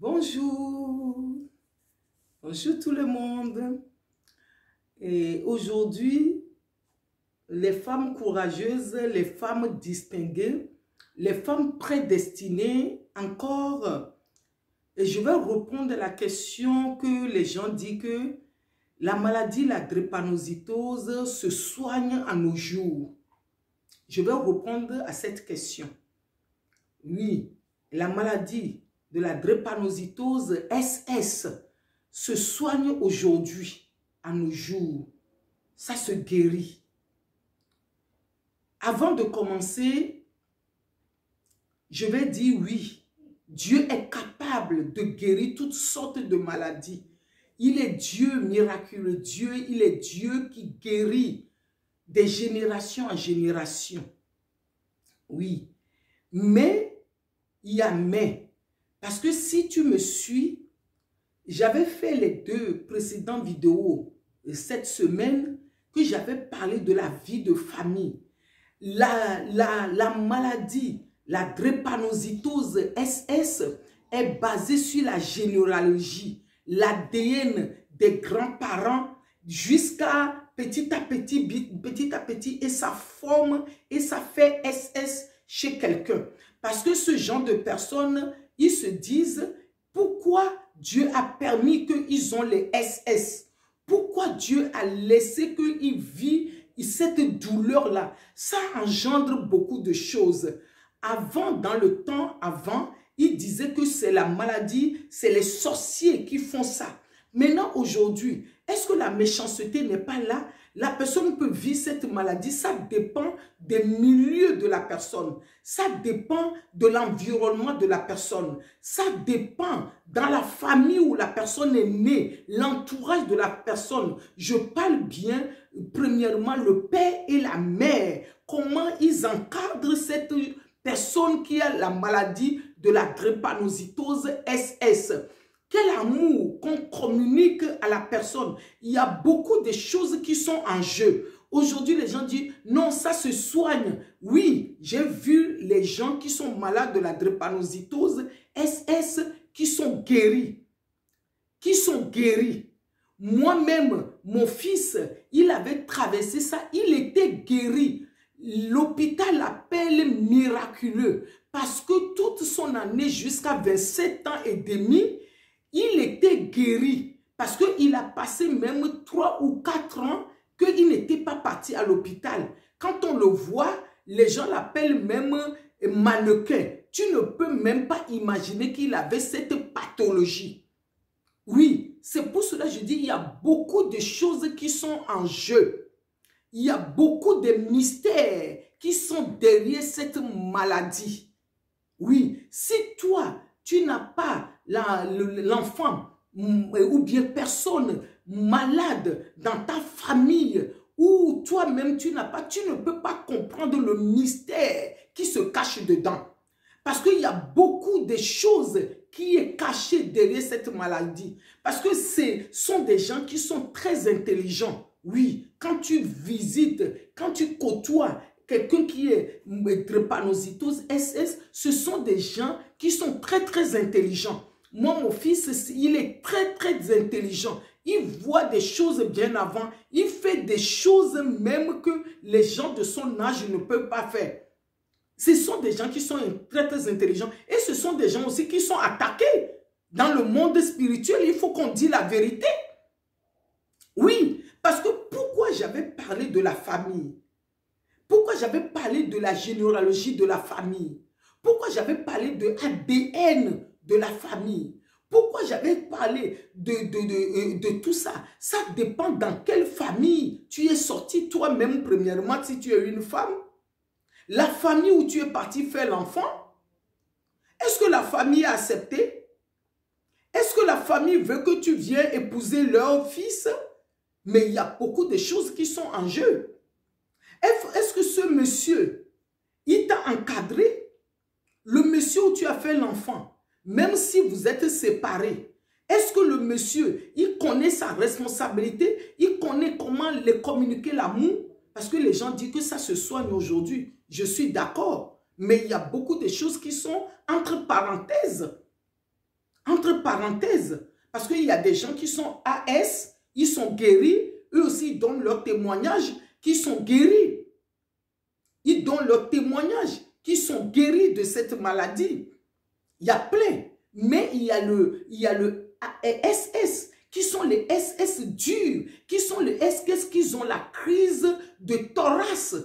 Bonjour, bonjour tout le monde. Et aujourd'hui, les femmes courageuses, les femmes distinguées, les femmes prédestinées encore. Et je vais répondre à la question que les gens disent que la maladie, la drépanocytose, se soigne à nos jours. Je vais répondre à cette question. Oui, la maladie de la drépanocytose SS se soigne aujourd'hui, à nos jours. Ça se guérit. Avant de commencer, je vais dire oui, Dieu est capable de guérir toutes sortes de maladies. Il est Dieu miraculeux, Dieu, il est Dieu qui guérit de génération en génération. Oui, mais il y a mais. Parce que si tu me suis, j'avais fait les 2 précédentes vidéos cette semaine que j'avais parlé de la vie de famille. La maladie, la drépanocytose SS est basée sur la généalogie, l'ADN des grands-parents jusqu'à petit à petit, et ça forme et ça fait SS chez quelqu'un. Parce que ce genre de personnes, ils se disent, pourquoi Dieu a permis qu'ils ont les SS? Pourquoi Dieu a laissé qu'ils vivent cette douleur-là? Ça engendre beaucoup de choses. Avant, dans le temps avant, ils disaient que c'est la maladie, c'est les sorciers qui font ça. Maintenant, aujourd'hui, est-ce que la méchanceté n'est pas là? La personne peut vivre cette maladie, ça dépend des milieux de la personne. Ça dépend de l'environnement de la personne. Ça dépend dans la famille où la personne est née, l'entourage de la personne. Je parle bien, premièrement, le père et la mère. Comment ils encadrent cette personne qui a la maladie de la drépanocytose SS. Quel amour qu'on communique à la personne. Il y a beaucoup de choses qui sont en jeu. Aujourd'hui, les gens disent, non, ça se soigne. Oui, j'ai vu les gens qui sont malades de la drépanocytose SS qui sont guéris. Qui sont guéris. Moi-même, mon fils, il avait traversé ça. Il était guéri. L'hôpital l'appelle miraculeux. Parce que toute son année jusqu'à 27 ans et demi, il était guéri parce qu'il a passé même 3 ou 4 ans qu'il n'était pas parti à l'hôpital. Quand on le voit, les gens l'appellent même mannequin. Tu ne peux même pas imaginer qu'il avait cette pathologie. Oui, c'est pour cela que je dis qu'il y a beaucoup de choses qui sont en jeu. Il y a beaucoup de mystères qui sont derrière cette maladie. Oui, si toi, tu n'as pas l'enfant ou bien personne malade dans ta famille ou toi-même tu n'as pas, tu ne peux pas comprendre le mystère qui se cache dedans. Parce qu'il y a beaucoup de choses qui est cachées derrière cette maladie. Parce que ce sont des gens qui sont très intelligents. Oui, quand tu visites, quand tu côtoies quelqu'un qui est drépanocytose SS, ce sont des gens qui sont très intelligents. Moi, mon fils, il est très intelligent. Il voit des choses bien avant. Il fait des choses même que les gens de son âge ne peuvent pas faire. Ce sont des gens qui sont très intelligents. Et ce sont des gens aussi qui sont attaqués. Dans le monde spirituel, il faut qu'on dise la vérité. Oui, parce que pourquoi j'avais parlé de la famille? Pourquoi j'avais parlé de la généalogie de la famille? Pourquoi j'avais parlé de ADN de la famille? Pourquoi j'avais parlé de tout ça? Ça dépend dans quelle famille tu es sorti toi-même premièrement si tu es une femme. La famille où tu es parti faire l'enfant, est-ce que la famille a accepté? Est-ce que la famille veut que tu viennes épouser leur fils? Mais il y a beaucoup de choses qui sont en jeu. Est-ce que ce monsieur, il t'a encadré? Le monsieur où tu as fait l'enfant, même si vous êtes séparés, est-ce que le monsieur, il connaît sa responsabilité? Il connaît comment les communiquer l'amour? Parce que les gens disent que ça se soigne aujourd'hui. Je suis d'accord. Mais il y a beaucoup de choses qui sont entre parenthèses. Entre parenthèses, parce qu'il y a des gens qui sont AS, ils sont guéris, eux aussi ils donnent leur témoignage, qui sont guéris. Ils donnent leur témoignage, qui sont guéris de cette maladie. Il y a plein. Mais il y a le SS, qui sont les SS durs, qui sont les SS qui ont la crise de thorax.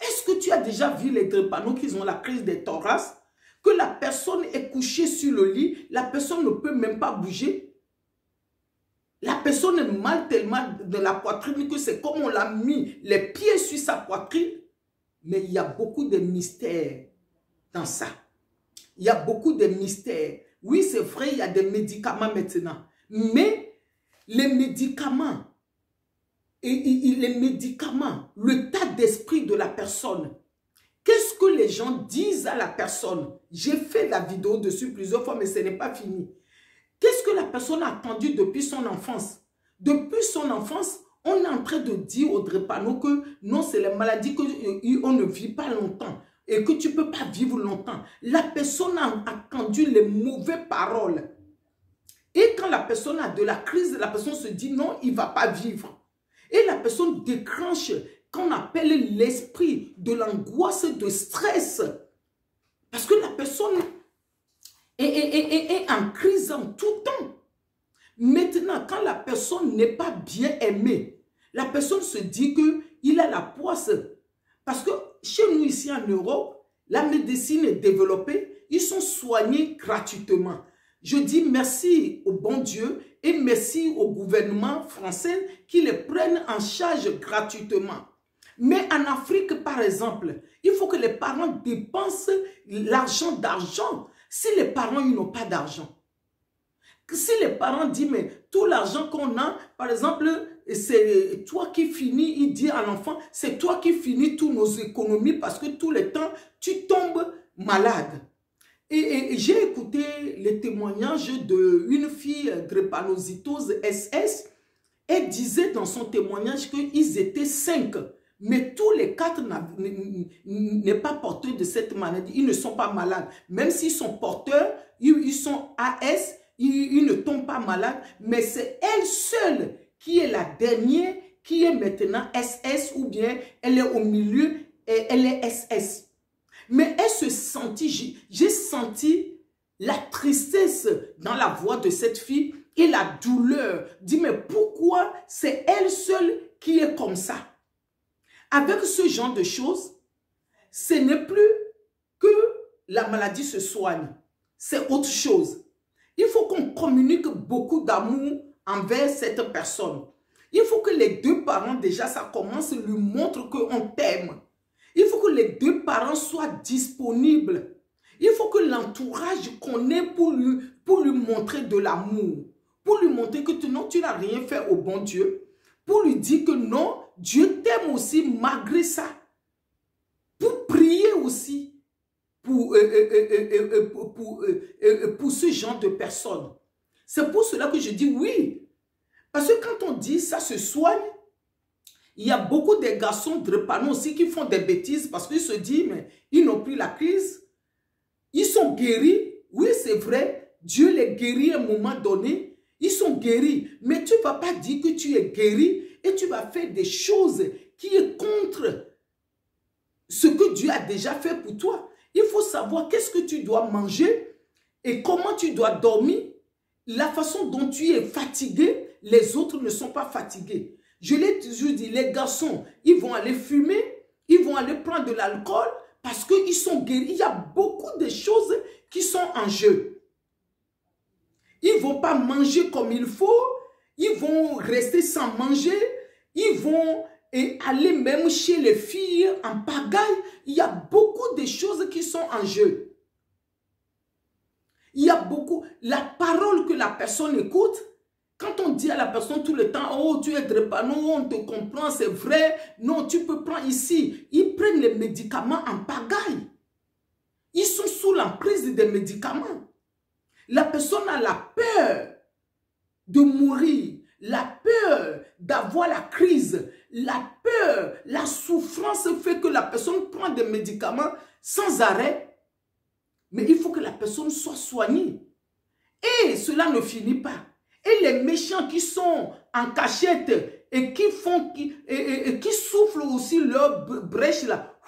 Est-ce que tu as déjà vu les drépanots qui ont la crise de thorax? Que la personne est couchée sur le lit, la personne ne peut même pas bouger. La personne est mal tellement de la poitrine que c'est comme on l'a mis les pieds sur sa poitrine. Mais il y a beaucoup de mystères dans ça. Il y a beaucoup de mystères. Oui, c'est vrai, il y a des médicaments maintenant. Mais les médicaments, l'état d'esprit de la personne, qu'est-ce que les gens disent à la personne? J'ai fait la vidéo dessus plusieurs fois, mais ce n'est pas fini. Qu'est-ce que la personne a attendu depuis son enfance? Depuis son enfance, on est en train de dire aux drépanots que non, c'est la maladie qu'on ne vit pas longtemps et que tu ne peux pas vivre longtemps. La personne a attendu les mauvaises paroles. Et quand la personne a de la crise, la personne se dit non, il ne va pas vivre. Et la personne déclenche qu'on appelle l'esprit de l'angoisse, de stress. Parce que la personne est en crise en tout temps. Maintenant, quand la personne n'est pas bien aimée, la personne se dit qu'il a la poisse. Parce que chez nous ici en Europe, la médecine est développée, ils sont soignés gratuitement. Je dis merci au bon Dieu et merci au gouvernement français qui les prennent en charge gratuitement. Mais en Afrique, par exemple, il faut que les parents dépensent l'argent. Si les parents n'ont pas d'argent, si les parents disent, mais tout l'argent qu'on a, par exemple, c'est toi qui finis, il dit à l'enfant, c'est toi qui finis toutes nos économies parce que tout le temps, tu tombes malade. Et j'ai écouté les témoignages d'une fille drépanocytose SS. Elle disait dans son témoignage qu'ils étaient 5. Mais tous les 4 n'est pas porteurs de cette maladie. Ils ne sont pas malades. Même s'ils sont porteurs, ils sont AS, ils ne tombent pas malades. Mais c'est elle seule qui est la dernière, qui est maintenant SS ou bien elle est au milieu et elle est SS. Mais elle se sentit, j'ai senti la tristesse dans la voix de cette fille et la douleur. Dis, mais pourquoi c'est elle seule qui est comme ça? Avec ce genre de choses, ce n'est plus que la maladie se soigne. C'est autre chose. Il faut qu'on communique beaucoup d'amour envers cette personne. Il faut que les deux parents, déjà, ça commence, lui montrent qu'on t'aime. Il faut que les deux parents soient disponibles. Il faut que l'entourage connaisse pour lui montrer de l'amour. Pour lui montrer que non, tu n'as rien fait au bon Dieu. Pour lui dire que non, Dieu t'aime aussi malgré ça. Pour prier aussi pour ce genre de personnes. C'est pour cela que je dis oui. Parce que quand on dit ça se soigne, il y a beaucoup de garçons drépanots aussi qui font des bêtises parce qu'ils se disent, mais ils n'ont plus la crise. Ils sont guéris. Oui, c'est vrai. Dieu les guérit à un moment donné. Ils sont guéris. Mais tu ne vas pas dire que tu es guéri et tu vas faire des choses qui sont contre ce que Dieu a déjà fait pour toi. Il faut savoir qu'est-ce que tu dois manger et comment tu dois dormir. La façon dont tu es fatigué, les autres ne sont pas fatigués. Je l'ai toujours dit, les garçons, ils vont aller fumer, ils vont aller prendre de l'alcool parce qu'ils sont guéris. Il y a beaucoup de choses qui sont en jeu. Ils ne vont pas manger comme il faut, ils vont rester sans manger, ils vont aller même chez les filles en pagaille. Il y a beaucoup de choses qui sont en jeu. Il y a beaucoup, la parole que la personne écoute, quand on dit à la personne tout le temps, oh tu es drépano, on te comprend, c'est vrai, non tu peux prendre ici. Ils prennent les médicaments en pagaille. Ils sont sous l'emprise des médicaments. La personne a la peur de mourir, la peur d'avoir la crise, la peur, la souffrance fait que la personne prend des médicaments sans arrêt. Mais il faut que la personne soit soignée. Et cela ne finit pas. Et les méchants qui sont en cachette et qui font, qui soufflent aussi leur brèche là,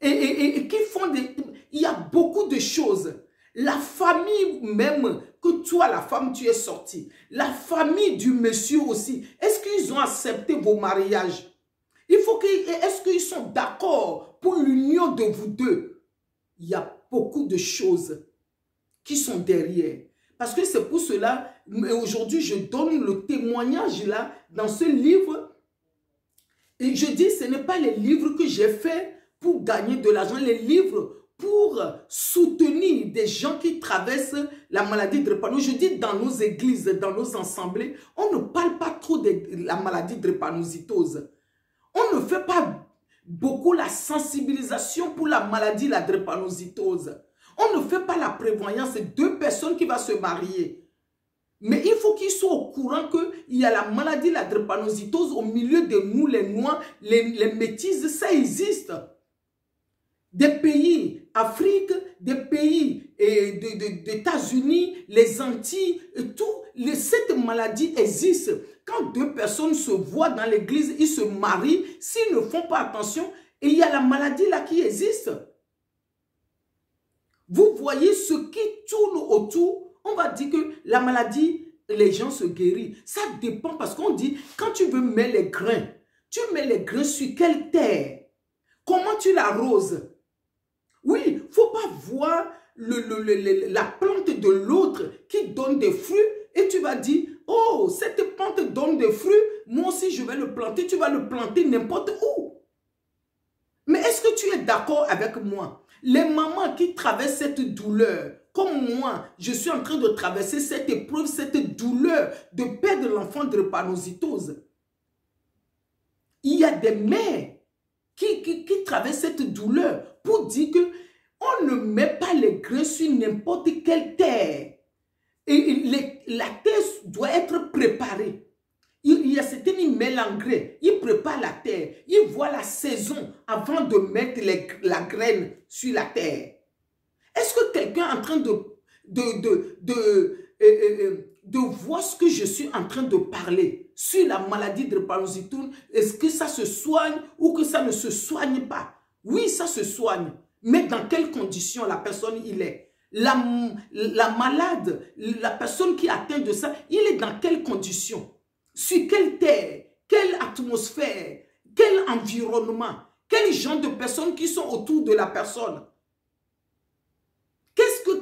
et qui font des... Il y a beaucoup de choses. La famille même, que toi, la femme, tu es sortie. La famille du monsieur aussi. Est-ce qu'ils ont accepté vos mariages? Il faut que... Est-ce qu'ils sont d'accord pour l'union de vous deux? Il y a beaucoup de choses qui sont derrière. Parce que c'est pour cela, aujourd'hui, je donne le témoignage là, dans ce livre. Et je dis, ce n'est pas les livres que j'ai faits pour gagner de l'argent, les livres pour soutenir des gens qui traversent la maladie drépanocytose. Je dis, dans nos églises, dans nos assemblées, on ne parle pas trop de la maladie drépanocytose. On ne fait pas beaucoup la sensibilisation pour la maladie, la drépanocytose. On ne fait pas la prévoyance. C'est deux personnes qui vont se marier. Mais il faut qu'ils soient au courant qu'il y a la maladie, la drépanocytose au milieu de nous, les Noirs, les métis, ça existe. Des pays, Afrique, des pays d'États-Unis, les Antilles, cette maladie existe. Quand deux personnes se voient dans l'église, ils se marient, s'ils ne font pas attention, et il y a la maladie là qui existe. Vous voyez ce qui tourne autour, on va dire que la maladie, les gens se guérissent. Ça dépend parce qu'on dit, quand tu veux mettre les grains, tu mets les grains sur quelle terre? Comment tu l'arroses? Oui, il ne faut pas voir la plante de l'autre qui donne des fruits et tu vas dire, oh, cette plante donne des fruits, moi aussi je vais le planter, tu vas le planter n'importe où. Mais est-ce que tu es d'accord avec moi? Les mamans qui traversent cette douleur, comme moi, je suis en train de traverser cette épreuve, cette douleur de perdre l'enfant de drépanocytose. Il y a des mères qui traversent cette douleur pour dire que on ne met pas les grains sur n'importe quelle terre. Et la terre doit être préparée. Il y a certains qui mettent l'engrais, ils préparent la terre, ils voient la saison avant de mettre la graine sur la terre. Est-ce que quelqu'un est en train de voir ce que je suis en train de parler sur la maladie de drépanocytose? Est-ce que ça se soigne ou que ça ne se soigne pas? Oui, ça se soigne. Mais dans quelles conditions la personne il est? La malade, la personne qui est atteinte de ça, il est dans quelles conditions? Sur quelle terre? Quelle atmosphère? Quel environnement? Quel genre de personnes qui sont autour de la personne?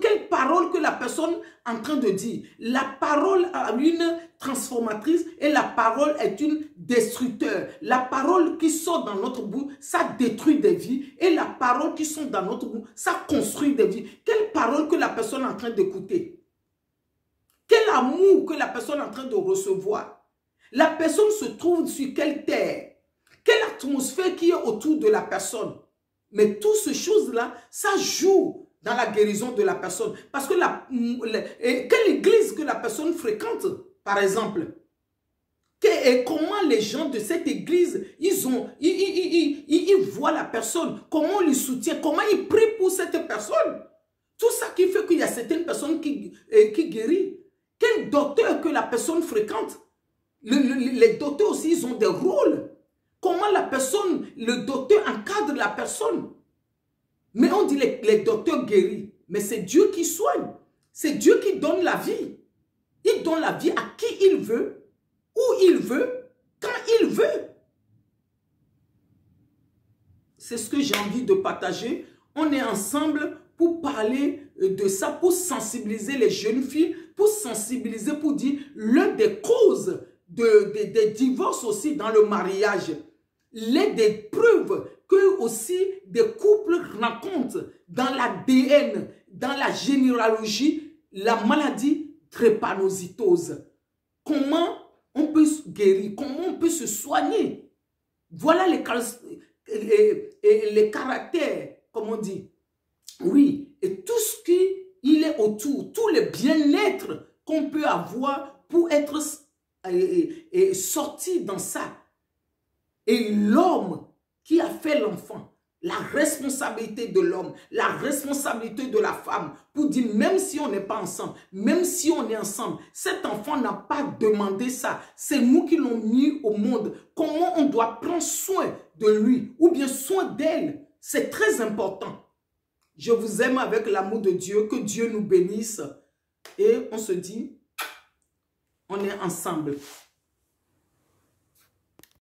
Quelle parole que la personne est en train de dire? La parole a une transformatrice et la parole est une destructeur. La parole qui sort dans notre bouche, ça détruit des vies. Et la parole qui sort dans notre bouche, ça construit des vies. Quelle parole que la personne est en train d'écouter? Quel amour que la personne est en train de recevoir? La personne se trouve sur quelle terre? Quelle atmosphère qui est autour de la personne? Mais toutes ces choses-là, ça joue dans la guérison de la personne. Parce que quelle église que la personne fréquente, par exemple, et comment les gens de cette église, ils voient la personne, comment on les soutient, comment ils prient pour cette personne. Tout ça qui fait qu'il y a certaines personnes qui guérissent. Quel docteur que la personne fréquente? Les docteurs aussi, ils ont des rôles. Comment la personne, le docteur encadre la personne. Mais on dit les docteurs guérissent. Mais c'est Dieu qui soigne. C'est Dieu qui donne la vie. Il donne la vie à qui il veut, où il veut, quand il veut. C'est ce que j'ai envie de partager. On est ensemble pour parler de ça, pour sensibiliser les jeunes filles, pour sensibiliser, pour dire l'une des causes des divorces aussi dans le mariage. Des preuves que aussi des couples rencontrent dans l'ADN, dans la généalogie, la maladie drépanocytose. Comment on peut se guérir, comment on peut se soigner. Voilà les caractères, comme on dit. Oui, et tout ce qui est autour, tous les bien-être qu'on peut avoir pour être sorti dans ça. Et l'homme qui a fait l'enfant, la responsabilité de l'homme, la responsabilité de la femme, pour dire même si on n'est pas ensemble, même si on est ensemble, cet enfant n'a pas demandé ça. C'est nous qui l'ont mis au monde. Comment on doit prendre soin de lui ou bien soin d'elle? C'est très important. Je vous aime avec l'amour de Dieu. Que Dieu nous bénisse. Et on se dit, on est ensemble.